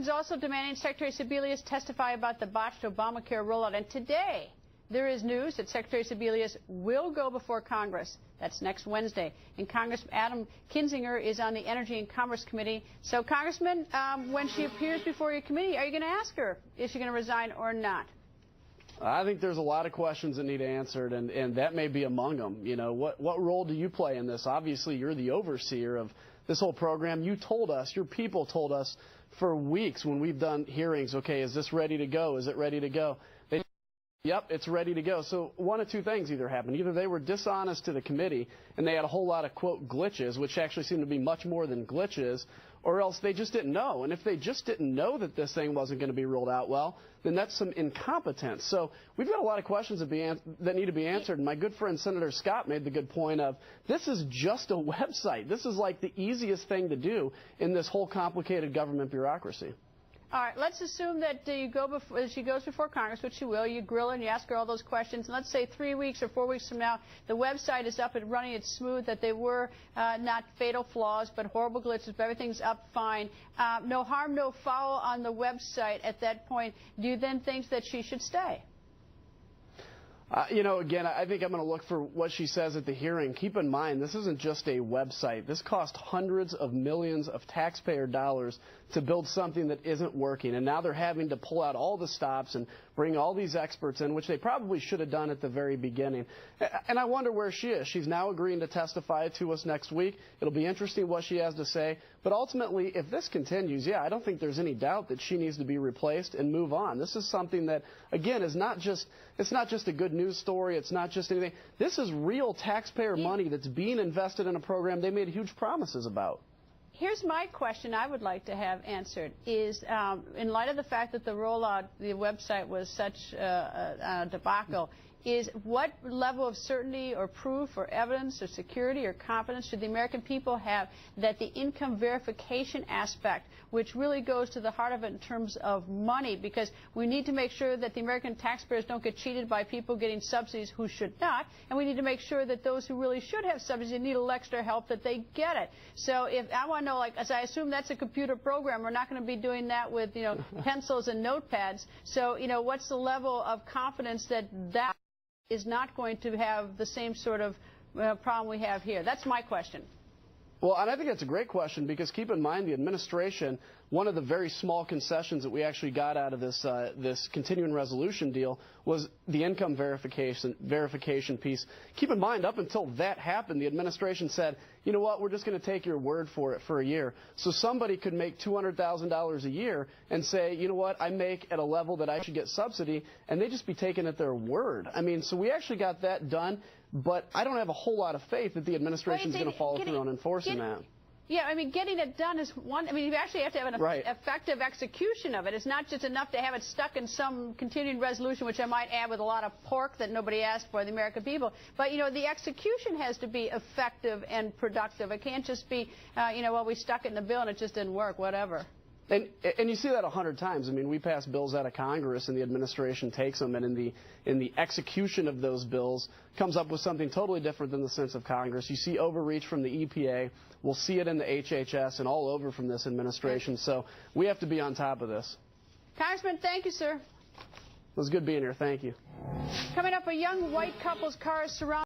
Republicans also demanding Secretary Sebelius testify about the botched Obamacare rollout. And today, there is news that Secretary Sebelius will go before Congress. That's next Wednesday. And Congressman Adam Kinzinger is on the Energy and Commerce Committee. So, Congressman, when she appears before your committee, are you going to ask her, is she going to resign or not? I think there's a lot of questions that need answered, and that may be among them. You know, what role do you play in this? Obviously, you're the overseer of this whole program. You told us, your people told us for weeks when we've done hearings, okay, is this ready to go? Is it ready to go? Yep, it's ready to go. So one of two things either happened. Either they were dishonest to the committee and they had a whole lot of, quote, glitches, which actually seem to be much more than glitches, or else they just didn't know. And if they just didn't know that this thing wasn't going to be rolled out well, then that's some incompetence. So we've got a lot of questions that need to be answered. And my good friend Senator Scott made the good point of this is just a website. This is like the easiest thing to do in this whole complicated government bureaucracy. All right, let's assume that she goes before Congress, which she will. You grill her and you ask her all those questions. And let's say 3 weeks or 4 weeks from now, the website is up and running. It's smooth, that there were not fatal flaws, but horrible glitches, but everything's up fine. No harm, no foul on the website at that point. Do you then think that she should stay? You know, again, I think I'm going to look for what she says at the hearing. Keep in mind, this isn't just a website. This cost hundreds of millions of taxpayer dollars to build something that isn't working. And now they're having to pull out all the stops and bring all these experts in, which they probably should have done at the very beginning. And I wonder where she is. She's now agreeing to testify to us next week. It'll be interesting what she has to say. But ultimately, if this continues, yeah, I don't think there's any doubt that she needs to be replaced and move on. This is something that, again, is not just a good news story. It's not just anything. This is real taxpayer money that's being invested in a program they made huge promises about. Here's my question I would like to have answered is, in light of the fact that the rollout, the website was such a debacle, is what level of certainty or proof or evidence or security or confidence should the American people have that the income verification aspect, which really goes to the heart of it in terms of money, because we need to make sure that the American taxpayers don't get cheated by people getting subsidies who should not, and we need to make sure that those who really should have subsidies and need a little extra help, that they get it. So if I want to know, like, as I assume that's a computer program, we're not going to be doing that with, you know, pencils and notepads. So, you know, what's the level of confidence that that is not going to have the same sort of problem we have here? That's my question. Well, and I think that's a great question, because keep in mind the administration, one of the very small concessions that we actually got out of this continuing resolution deal was the income verification piece. Keep in mind, up until that happened, the administration said, you know what, we're just going to take your word for it for a year. So somebody could make $200,000 a year and say, you know what, I make at a level that I should get subsidy, and they just be taken at their word. I mean, so we actually got that done, but I don't have a whole lot of faith that the administration is going to follow through on enforcing that. Yeah, I mean, getting it done is one. I mean, you actually have to have an effective execution of it. It's not just enough to have it stuck in some continuing resolution, which I might add with a lot of pork that nobody asked for, the American people. But, you know, the execution has to be effective and productive. It can't just be, you know, well, we stuck it in the bill and it just didn't work, whatever. And you see that 100 times. I mean, we pass bills out of Congress and the administration takes them, and in the execution of those bills comes up with something totally different than the sense of Congress. You see overreach from the EPA. We'll see it in the HHS and all over from this administration. So we have to be on top of this. Congressman, thank you, sir. It was good being here. Thank you. Coming up, a young white couple's car is surrounded